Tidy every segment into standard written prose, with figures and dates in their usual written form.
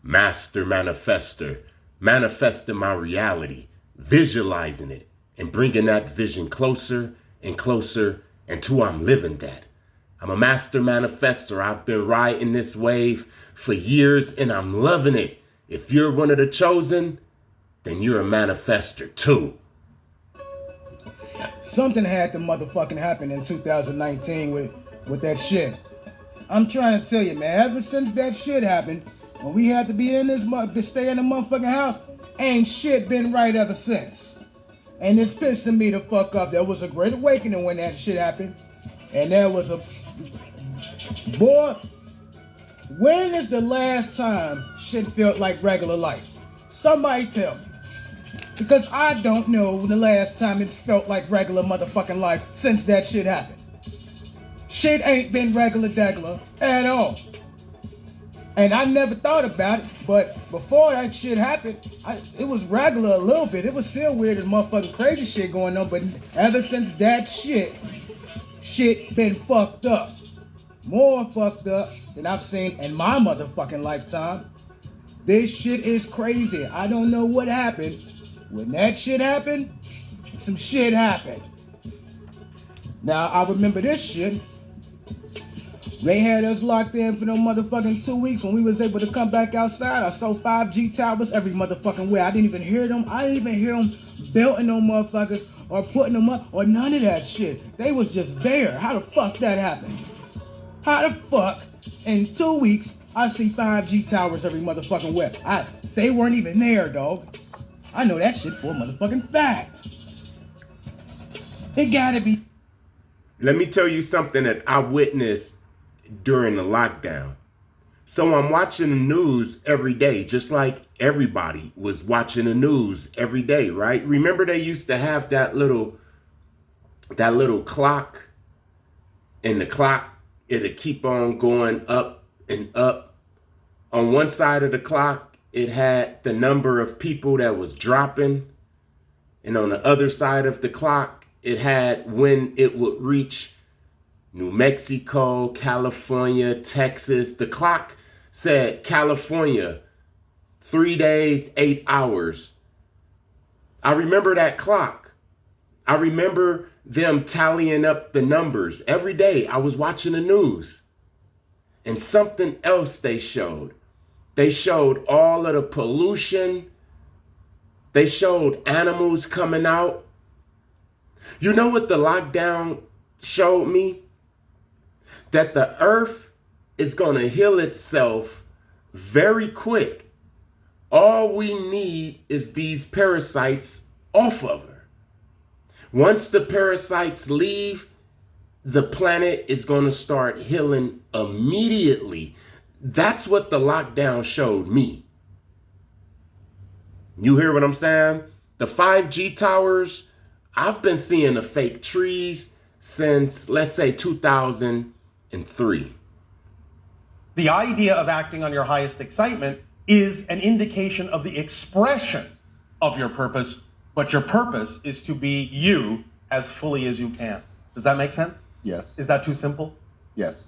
master manifester, manifesting my reality, visualizing it, and bringing that vision closer and closer until I'm living that. I'm a master manifester. I've been riding this wave for years and I'm loving it. If you're one of the chosen, then you're a manifester too. Something had to motherfucking happen in 2019 with that shit. I'm trying to tell you, man, ever since that shit happened, when we had to be in this, stay in the motherfucking house, ain't shit been right ever since. And it's pissing me the fuck up. There was a great awakening when that shit happened. And there was a... Boy, when is the last time shit felt like regular life? Somebody tell me. Because I don't know the last time it felt like regular motherfucking life since that shit happened. Shit ain't been regular at all. And I never thought about it, but before that shit happened, it was regular a little bit. It was still weird and motherfucking crazy shit going on, but ever since that shit been fucked up. More fucked up than I've seen in my motherfucking lifetime. This shit is crazy. I don't know what happened. When that shit happened, some shit happened. Now, I remember this shit. They had us locked in for them motherfucking 2 weeks when we was able to come back outside. I saw 5G towers every motherfucking way. I didn't even hear them. I didn't even hear them building them motherfuckers or putting them up or none of that shit. They was just there. How the fuck that happened? How the fuck in 2 weeks I see 5G towers every motherfucking way? They weren't even there, dog. I know that shit for a motherfucking fact. It gotta be. Let me tell you something that I witnessed during the lockdown. So I'm watching the news every day, just like everybody was watching the news every day, right? Remember they used to have that little clock, and the clock, it'll keep on going up and up. On one side of the clock, it had the number of people that was dropping. And on the other side of the clock, it had when it would reach New Mexico, California, Texas. The clock said California, 3 days, 8 hours. I remember that clock. I remember them tallying up the numbers. Every day I was watching the news. And something else they showed. They showed all of the pollution. They showed animals coming out. You know what the lockdown showed me? That the earth is going to heal itself very quick. All we need is these parasites off of her. Once the parasites leave, the planet is going to start healing immediately. That's what the lockdown showed me. You hear what I'm saying? The 5G towers, I've been seeing the fake trees since, let's say, 2003. The idea of acting on your highest excitement is an indication of the expression of your purpose, but your purpose is to be you as fully as you can. Does that make sense? Yes. Is that too simple? Yes.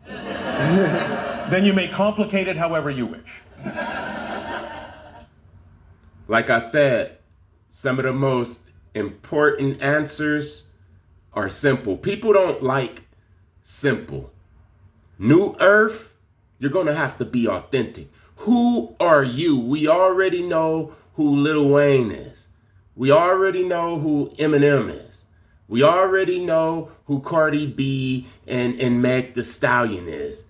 Then you may complicate it however you wish. Like I said, some of the most important answers are simple. People don't like simple. New Earth, you're going to have to be authentic. Who are you? We already know who Lil Wayne is. We already know who Eminem is. We already know who Cardi B and Meg Thee Stallion is.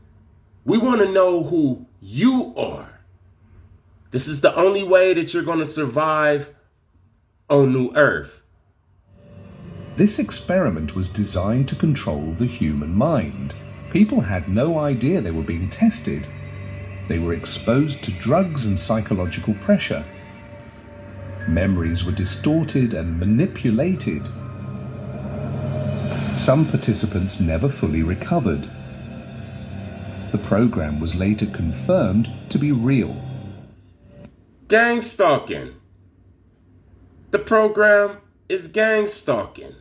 We want to know who you are. This is the only way that you're going to survive on New Earth. This experiment was designed to control the human mind. People had no idea they were being tested. They were exposed to drugs and psychological pressure. Memories were distorted and manipulated. Some participants never fully recovered. The program was later confirmed to be real. Gangstalking. The program is gangstalking.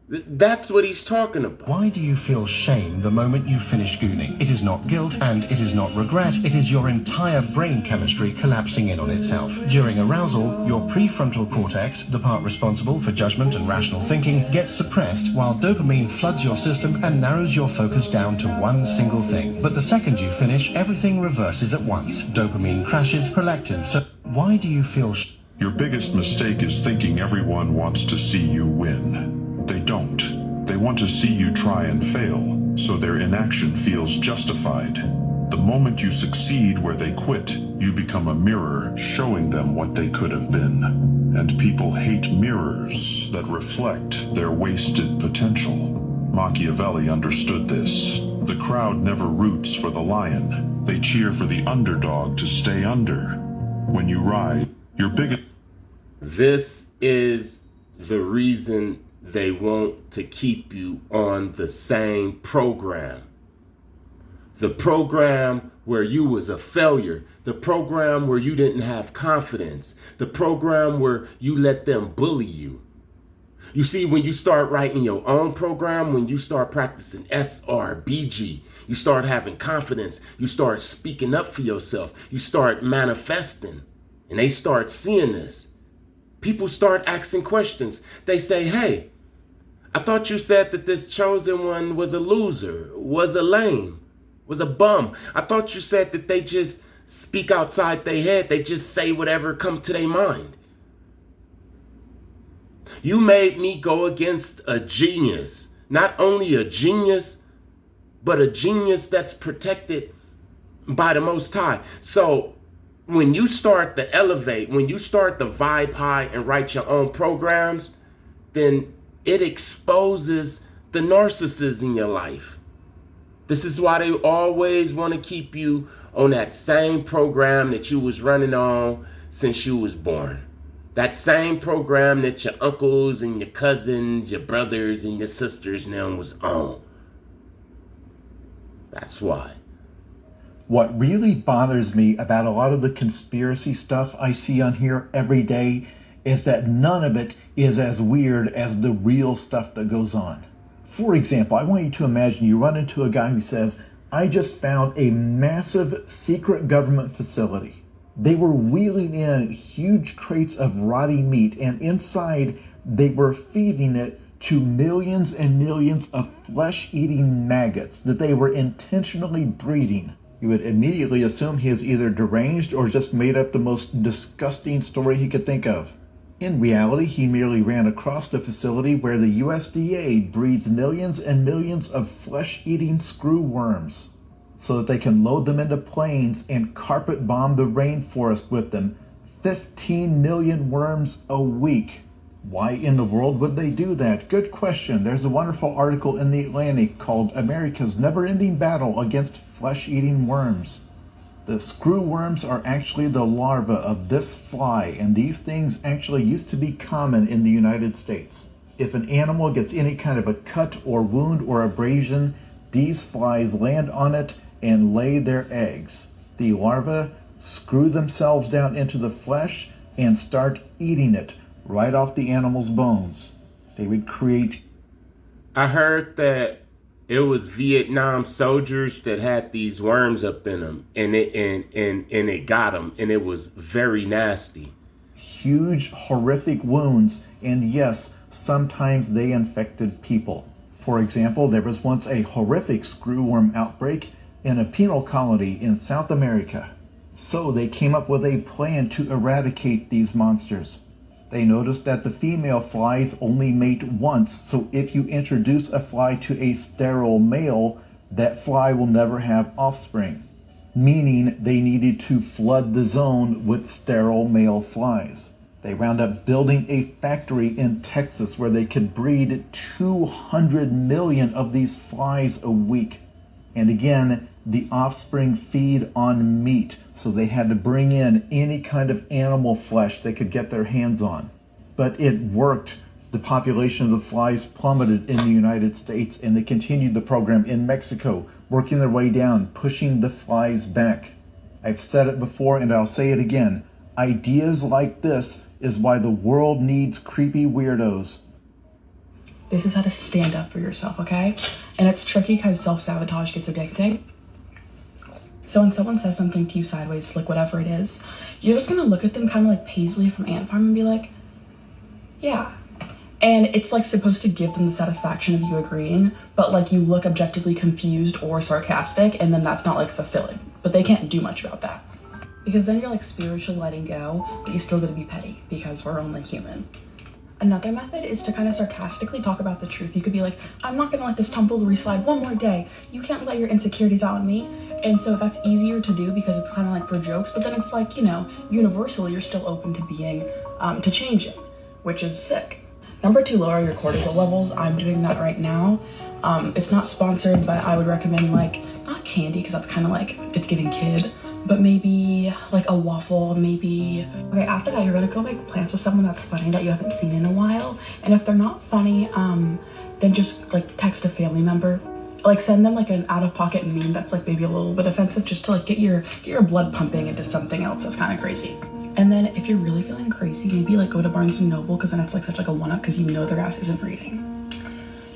That's what he's talking about. Why do you feel shame the moment you finish gooning? It is not guilt and it is not regret. It is your entire brain chemistry collapsing in on itself. During arousal, your prefrontal cortex, the part responsible for judgment and rational thinking, gets suppressed while dopamine floods your system and narrows your focus down to one single thing. But the second you finish, everything reverses at once. Dopamine crashes, prolactin. So why do you feel Your biggest mistake is thinking everyone wants to see you win. They don't. They want to see you try and fail, so their inaction feels justified. The moment you succeed where they quit, you become a mirror showing them what they could have been. And people hate mirrors that reflect their wasted potential. Machiavelli understood this. The crowd never roots for the lion. They cheer for the underdog to stay under. When you rise, your biggest... This is the reason they want to keep you on the same program. The program where you was a failure. The program where you didn't have confidence. The program where you let them bully you. You see, when you start writing your own program, when you start practicing SR&BG, you start having confidence. You start speaking up for yourself. You start manifesting. And they start seeing this. People start asking questions. They say, hey, I thought you said that this chosen one was a loser, was a lame, was a bum. I thought you said that they just speak outside their head. They just say whatever come to their mind. You made me go against a genius. Not only a genius, but a genius that's protected by the Most High. So when you start to elevate, when you start to vibe high and write your own programs, then it exposes the narcissists in your life. This is why they always want to keep you on that same program that you was running on since you was born. That same program that your uncles and your cousins, your brothers and your sisters now was on. That's why. What really bothers me about a lot of the conspiracy stuff I see on here every day is that none of it is as weird as the real stuff that goes on. For example, I want you to imagine you run into a guy who says, I just found a massive secret government facility. They were wheeling in huge crates of rotting meat, and inside they were feeding it to millions and millions of flesh-eating maggots that they were intentionally breeding. You would immediately assume he is either deranged or just made up the most disgusting story he could think of. In reality, he merely ran across the facility where the USDA breeds millions and millions of flesh-eating screw worms so that they can load them into planes and carpet bomb the rainforest with them. 15 million worms a week. Why in the world would they do that? Good question. There's a wonderful article in The Atlantic called America's Never-Ending Battle Against Flesh-Eating Worms. The screw worms are actually the larvae of this fly, and these things actually used to be common in the United States. If an animal gets any kind of a cut or wound or abrasion, these flies land on it and lay their eggs. The larvae screw themselves down into the flesh and start eating it right off the animal's bones. They would create... I heard that it was Vietnam soldiers that had these worms up in them, and it got them, and it was very nasty. Huge, horrific wounds, and yes, sometimes they infected people. For example, there was once a horrific screwworm outbreak in a penal colony in South America. So they came up with a plan to eradicate these monsters. They noticed that the female flies only mate once, so if you introduce a fly to a sterile male, that fly will never have offspring, meaning they needed to flood the zone with sterile male flies. They wound up building a factory in Texas where they could breed 200 million of these flies a week. And again, the offspring feed on meat, so they had to bring in any kind of animal flesh they could get their hands on. But it worked. The population of the flies plummeted in the United States, and they continued the program in Mexico, working their way down, pushing the flies back. I've said it before and I'll say it again. Ideas like this is why the world needs creepy weirdos. This is how to stand up for yourself, okay? And it's tricky because self-sabotage gets addicting. So when someone says something to you sideways, like whatever it is, you're just gonna look at them kind of like Paisley from Ant Farm and be like, yeah. And it's like supposed to give them the satisfaction of you agreeing, but like you look objectively confused or sarcastic, and then that's not like fulfilling. But they can't do much about that. Because then you're like spiritually letting go, but you still gotta be petty because we're only human. Another method is to kind of sarcastically talk about the truth. You could be like, I'm not gonna let this tomfoolery slide one more day. You can't let your insecurities out on me. And so that's easier to do because it's kind of like for jokes, but then it's like, you know, universally you're still open to being, to changing, which is sick. Number 2, lower your cortisol levels. I'm doing that right now. It's not sponsored, but I would recommend like, not candy, because that's kind of like, it's giving kid, but maybe like a waffle, maybe. Okay, after that, you're gonna go make plans with someone that's funny that you haven't seen in a while. And if they're not funny, then just like text a family member. Like send them like an out-of-pocket meme that's like maybe a little bit offensive, just to like get your blood pumping into something else that's kind of crazy. And then if you're really feeling crazy, maybe like go to Barnes & Noble, because then it's like such like a one-up because you know their ass isn't reading.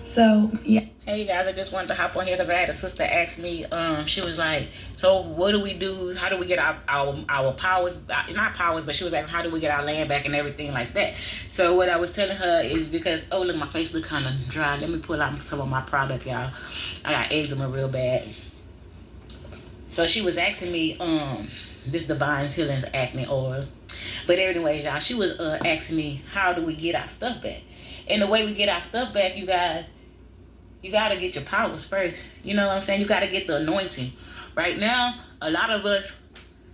So yeah. Hey guys, I just wanted to hop on here because I had a sister ask me, she was like, so what do we do? How do we get our powers, not powers, but she was asking how do we get our land back and everything like that. So what I was telling her is because, oh look, my face look kind of dry. Let me pull out some of my product, y'all. I got eczema real bad. So she was asking me, this Divine's Healing's acne oil. But anyways, y'all, she was asking me, how do we get our stuff back? And the way we get our stuff back, you guys, you got to get your powers first. You know what I'm saying? You got to get the anointing. Right now, a lot of us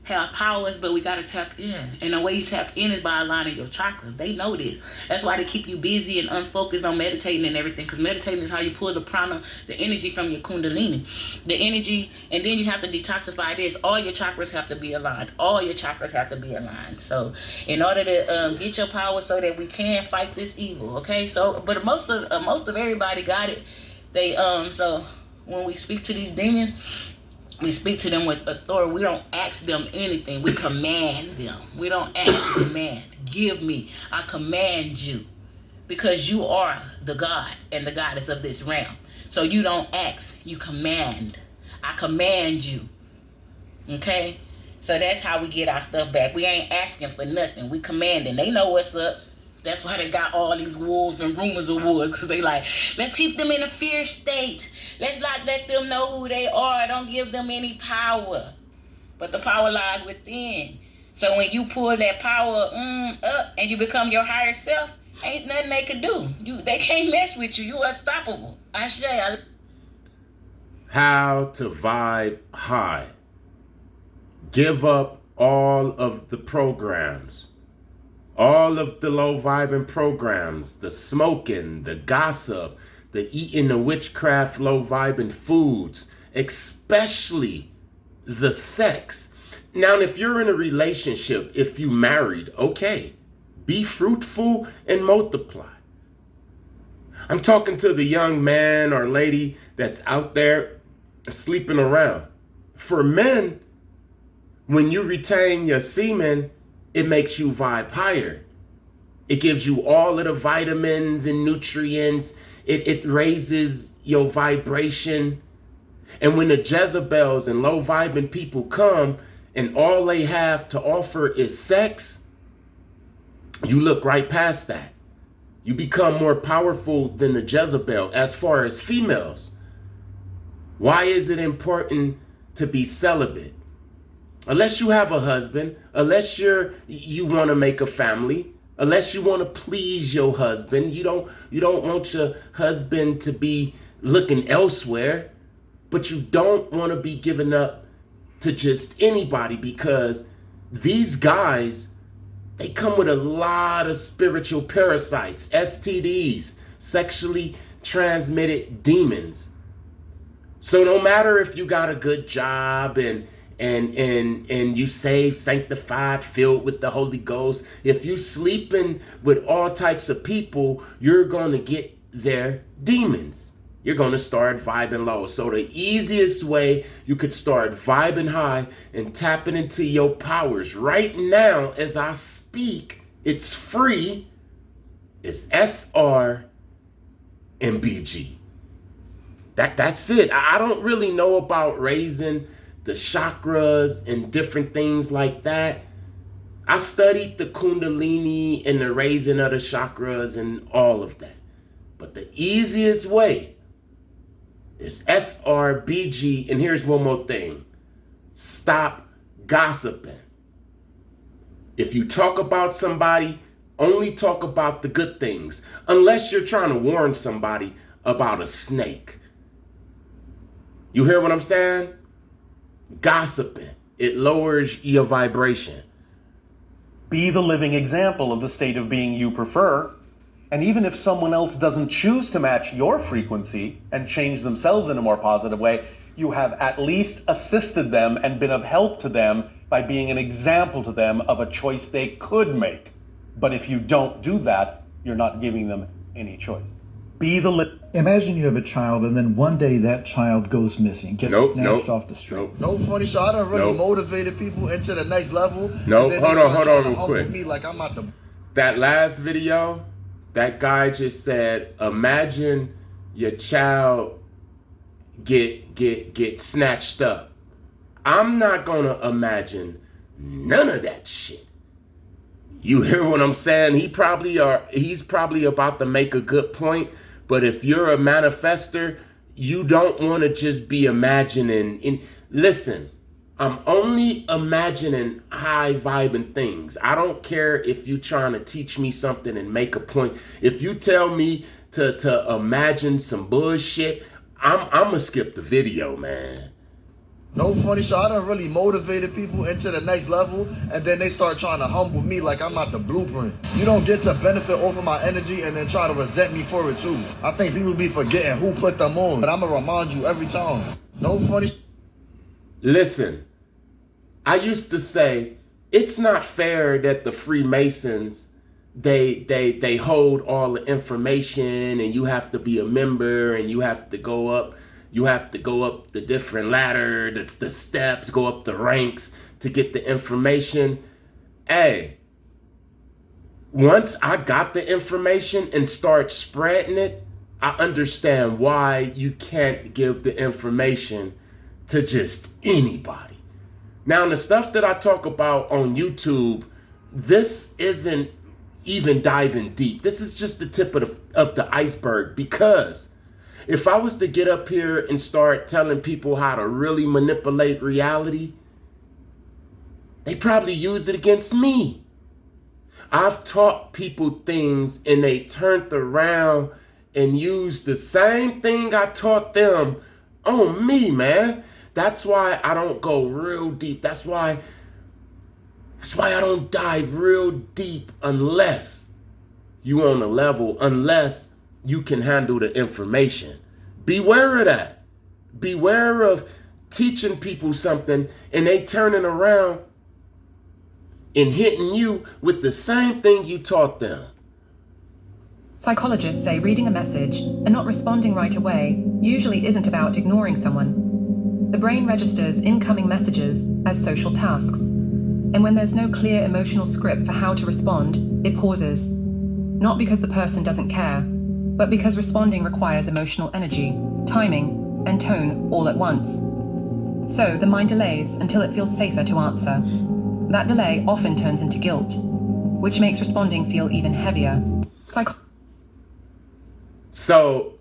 have powers, but we got to tap in. And the way you tap in is by aligning your chakras. They know this. That's why they keep you busy and unfocused on meditating and everything. Because meditating is how you pull the prana, the energy from your kundalini. The energy, and then you have to detoxify this. All your chakras have to be aligned. All your chakras have to be aligned. So in order to get your power so that we can fight this evil, okay? So, but most of everybody got it. They so when we speak to these demons, we speak to them with authority. We don't ask them anything. We command them. We don't ask, command. Give me. I command you. Because you are the God and the goddess of this realm. So you don't ask, you command. I command you. Okay? So that's how we get our stuff back. We ain't asking for nothing. We commanding. They know what's up. That's why they got all these wolves and rumors of wars, because they like, let's keep them in a fear state. Let's not let them know who they are. Don't give them any power. But the power lies within. So when you pull that power up and you become your higher self, ain't nothing they can do. They can't mess with you. You unstoppable. How to vibe high. Give up all of the programs. All of the low vibing programs, the smoking, the gossip, the eating the witchcraft low vibing foods, especially the sex. Now, if you're in a relationship, if you married, okay, be fruitful and multiply. I'm talking to the young man or lady that's out there sleeping around. For men, when you retain your semen, it makes you vibe higher. It gives you all of the vitamins and nutrients. It raises your vibration. And when the Jezebels and low vibing people come and all they have to offer is sex, you look right past that. You become more powerful than the Jezebel as far as females. Why is it important to be celibate? Unless you have a husband, unless you want to make a family, unless you want to please your husband, you don't want your husband to be looking elsewhere, but you don't want to be given up to just anybody, because these guys, they come with a lot of spiritual parasites, STDs, sexually transmitted demons. So no matter if you got a good job and you saved, sanctified, filled with the Holy Ghost, if you sleeping with all types of people, you're going to get their demons. You're going to start vibing low. So the easiest way you could start vibing high and tapping into your powers right now as I speak, it's free, is SR&BG. and BG. That's it. I don't really know about raising the chakras and different things like that. I studied the Kundalini and the raising of the chakras and all of that. But the easiest way is SR&BG. And here's one more thing. Stop gossiping. If you talk about somebody, only talk about the good things. Unless you're trying to warn somebody about a snake. You hear what I'm saying? Gossiping. It lowers your vibration. Be the living example of the state of being you prefer. And even if someone else doesn't choose to match your frequency and change themselves in a more positive way, you have at least assisted them and been of help to them by being an example to them of a choice they could make. But if you don't do that, you're not giving them any choice. Be the Imagine you have a child and then one day that child goes missing, gets snatched off the street. No funny shit. I done really motivated people into the next level. Hold on real quick. Me like I'm at the... That last video, that guy just said, imagine your child get snatched up. I'm not gonna imagine none of that shit. You hear what I'm saying? He's probably about to make a good point. But if you're a manifester, you don't want to just be imagining. Listen, I'm only imagining high vibing things. I don't care if you're trying to teach me something and make a point. If you tell me to imagine some bullshit, I'm gonna skip the video, man. No funny shit. I done really motivated people into the next level, and then they start trying to humble me like I'm not the blueprint. You don't get to benefit over my energy and then try to resent me for it too. I think people be forgetting who put them on, but I'm gonna remind you every time. No funny. Listen, I used to say it's not fair that the Freemasons they hold all the information and you have to be a member and you have to go up. You have to go up the different ladder, that's the steps, go up the ranks to get the information. Hey, once I got the information and start spreading it, I understand why you can't give the information to just anybody. Now, the stuff that I talk about on YouTube, this isn't even diving deep. This is just the tip of the iceberg, because if I was to get up here and start telling people how to really manipulate reality, they probably use it against me. I've taught people things and they turned around and used the same thing I taught them on me, man. That's why I don't go real deep. That's why I don't dive real deep unless you on a level, unless you can handle the information. Beware of that. Beware of teaching people something and they turning around and hitting you with the same thing you taught them. Psychologists say reading a message and not responding right away usually isn't about ignoring someone. The brain registers incoming messages as social tasks. And when there's no clear emotional script for how to respond, it pauses. Not because the person doesn't care, but because responding requires emotional energy, timing, and tone all at once. So the mind delays until it feels safer to answer. That delay often turns into guilt, which makes responding feel even heavier. So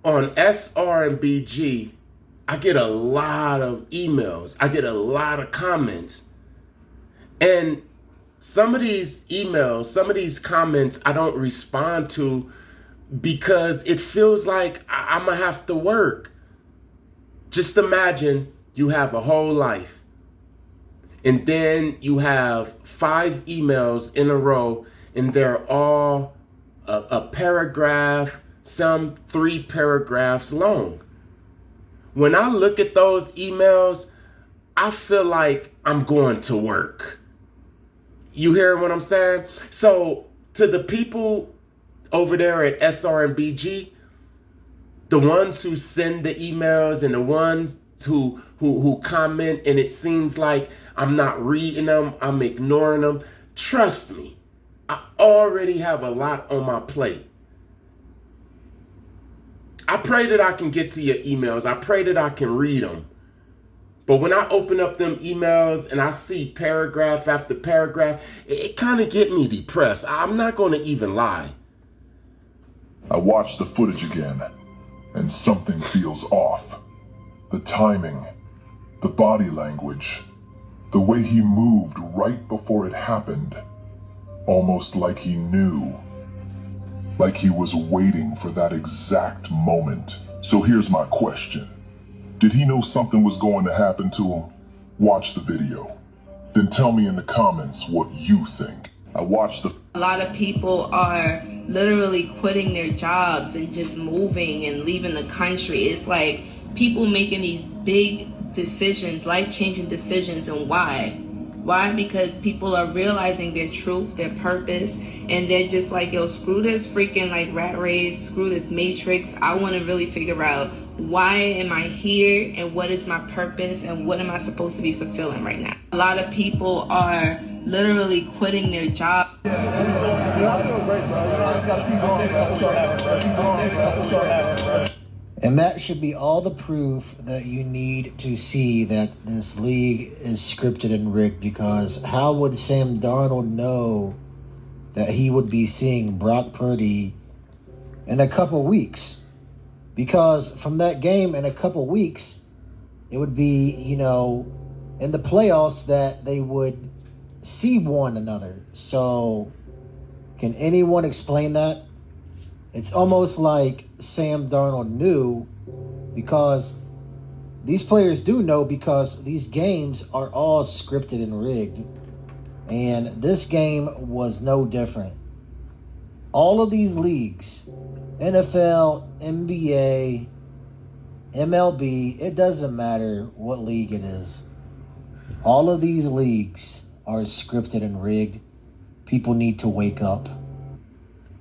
on SR&BG, I get a lot of emails. I get a lot of comments. And some of these emails, some of these comments I don't respond to because it feels like I'm gonna have to work. Just imagine you have a whole life and then you have 5 emails in a row and they're all a paragraph, some 3 paragraphs long. When I look at those emails, I feel like I'm going to work. You hear what I'm saying? So to the people over there at SR&BG, the ones who send the emails and the ones who comment and it seems like I'm not reading them, I'm ignoring them, trust me, I already have a lot on my plate. I pray that I can get to your emails. I pray that I can read them. But when I open up them emails and I see paragraph after paragraph, it kind of get me depressed. I'm not going to even lie. I watched the footage again, and something feels off. The timing, the body language, the way he moved right before it happened. Almost like he knew. Like he was waiting for that exact moment. So here's my question. Did he know something was going to happen to him? Watch the video. Then tell me in the comments what you think. I watched the... A lot of people are literally quitting their jobs and just moving and leaving the country. It's like people making these big decisions, life-changing decisions, and why? Why? Because people are realizing their truth, their purpose, and they're just like, yo, screw this freaking like rat race, screw this matrix. I want to really figure out why am I here and what is my purpose and what am I supposed to be fulfilling right now. A lot of people are literally quitting their job. And that should be all the proof that you need to see that this league is scripted and rigged, because how would Sam Darnold know that he would be seeing Brock Purdy in a couple weeks? Because from that game in a couple weeks, it would be, you know, in the playoffs that they would see one another. So can anyone explain that? It's almost like Sam Darnold knew, because these players do know, because these games are all scripted and rigged. And this game was no different. All of these leagues, NFL, NBA, MLB, it doesn't matter what league it is. All of these leagues are scripted and rigged. People need to wake up.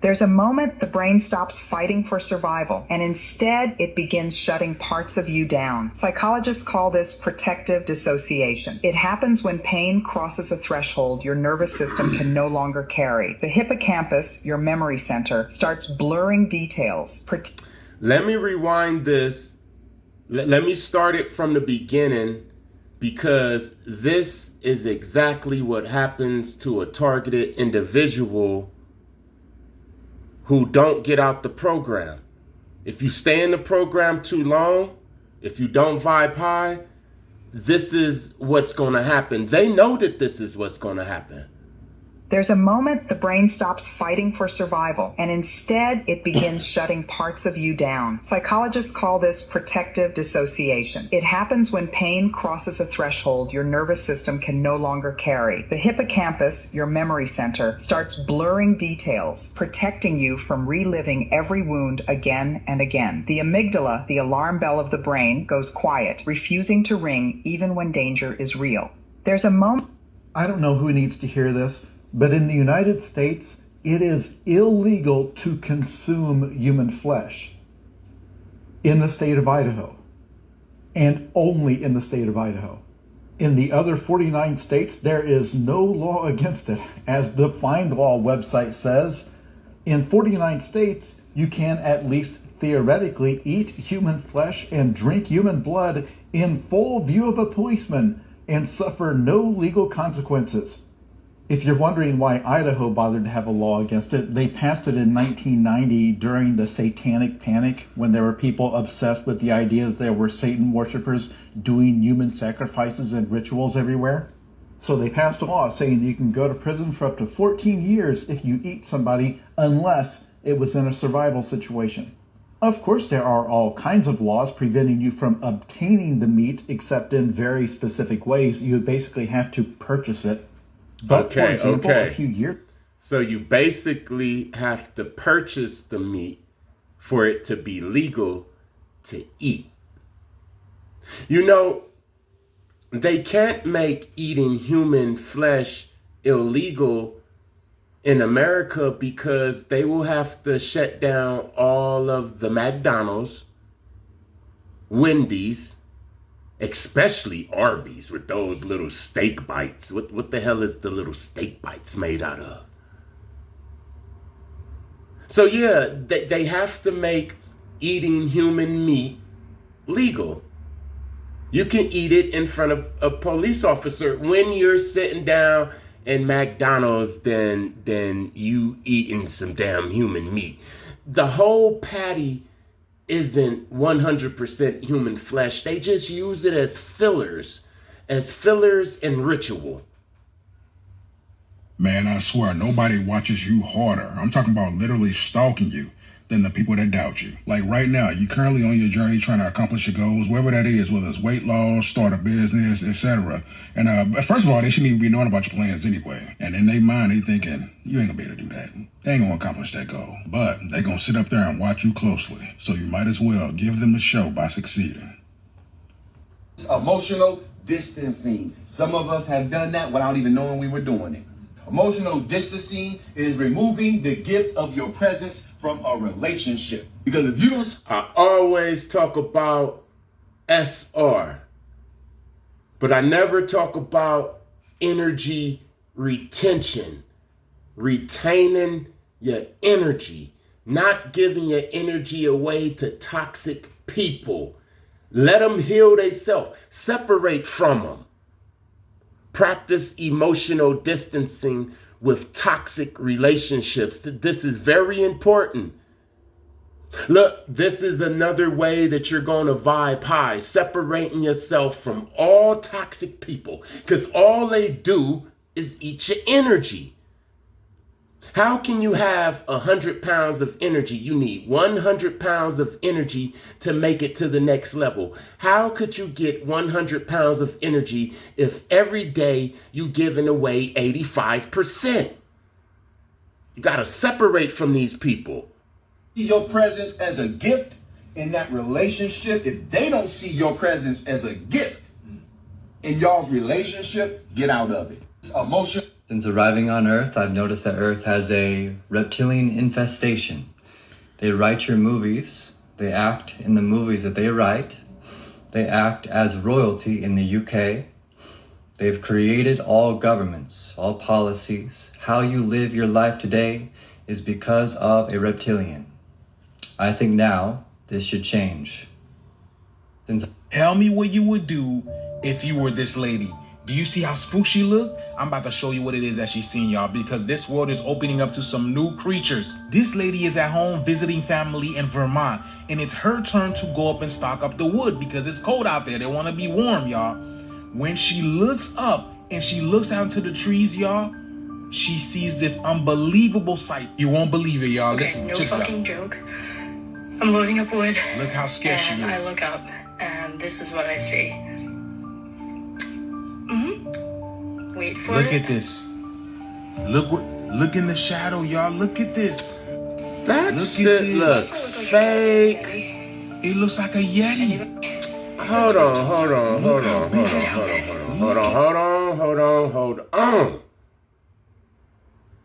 There's a moment the brain stops fighting for survival, and instead it begins shutting parts of you down. Psychologists call this protective dissociation. It happens when pain crosses a threshold your nervous system can no longer carry. The hippocampus, your memory center, starts blurring details. Let me rewind this. Let me start it from the beginning, because this is exactly what happens to a targeted individual who don't get out the program. If you stay in the program too long, if you don't vibe high, this is what's going to happen. They know that this is what's going to happen. There's a moment the brain stops fighting for survival, and instead it begins shutting parts of you down. Psychologists call this protective dissociation. It happens when pain crosses a threshold your nervous system can no longer carry. The hippocampus, your memory center, starts blurring details, protecting you from reliving every wound again and again. The amygdala, the alarm bell of the brain, goes quiet, refusing to ring even when danger is real. There's a moment... I don't know who needs to hear this, but in the United States, it is illegal to consume human flesh in the state of Idaho, and only in the state of Idaho. In the other 49 states, there is no law against it. As the Find Law website says, in 49 states, you can at least theoretically eat human flesh and drink human blood in full view of a policeman and suffer no legal consequences. If you're wondering why Idaho bothered to have a law against it, they passed it in 1990 during the Satanic Panic, when there were people obsessed with the idea that there were Satan worshipers doing human sacrifices and rituals everywhere. So they passed a law saying you can go to prison for up to 14 years if you eat somebody, unless it was in a survival situation. Of course, there are all kinds of laws preventing you from obtaining the meat, except in very specific ways. You basically have to purchase it. But for example, a few years... So you basically have to purchase the meat for it to be legal to eat. You know, they can't make eating human flesh illegal in America, because they will have to shut down all of the McDonald's, Wendy's, especially Arby's with those little steak bites. What the hell is the little steak bites made out of? So yeah, they have to make eating human meat legal. You can eat it in front of a police officer when you're sitting down in McDonald's, then you eating some damn human meat. The whole patty isn't 100% human flesh. They just use it as fillers and ritual. Man, I swear, nobody watches you harder. I'm talking about literally stalking you than the people that doubt you. Like right now, you currently on your journey trying to accomplish your goals, whatever that is, whether it's weight loss, start a business, etc. And first of all, they shouldn't even be knowing about your plans anyway. And in their mind, they thinking, you ain't gonna be able to do that. They ain't gonna accomplish that goal. But they gonna sit up there and watch you closely. So you might as well give them a show by succeeding. Emotional distancing. Some of us have done that without even knowing we were doing it. Emotional distancing is removing the gift of your presence from a relationship. Because if you don't... I always talk about SR, but I never talk about energy retention, retaining your energy, not giving your energy away to toxic people. Let them heal themselves. Separate from them. Practice emotional distancing with toxic relationships. This is very important. Look, this is another way that you're going to vibe high, separating yourself from all toxic people, because all they do is eat your energy. How can you have 100 pounds of energy? You need 100 pounds of energy to make it to the next level. How could you get 100 pounds of energy if every day you giving away 85%? You got to separate from these people. Your presence as a gift in that relationship, if they don't see your presence as a gift in y'all's relationship, get out of it. Emotion. Since arriving on Earth, I've noticed that Earth has a reptilian infestation. They write your movies, they act in the movies that they write, they act as royalty in the UK. They've created all governments, all policies. How you live your life today is because of a reptilian. I think now this should change. Tell me what you would do if you were this lady. Do you see how spooked she looked? I'm about to show you what it is that she's seeing, y'all, because this world is opening up to some new creatures. This lady is at home visiting family in Vermont, and it's her turn to go up and stock up the wood because it's cold out there. They want to be warm, y'all. When she looks up and she looks out into the trees, y'all, she sees this unbelievable sight. You won't believe it, y'all. Okay, no fucking joke. I'm loading up wood. Look how scared she is. I look up, and this is what I see. Wait for it. Look at this. Look in the shadow, y'all. Look at this. That shit looks fake. It looks like a Yeti. Hold on.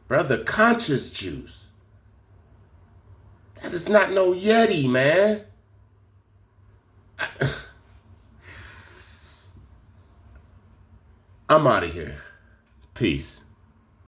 Brother, conscious juice. That is not no Yeti, man. I'm out of here. Peace.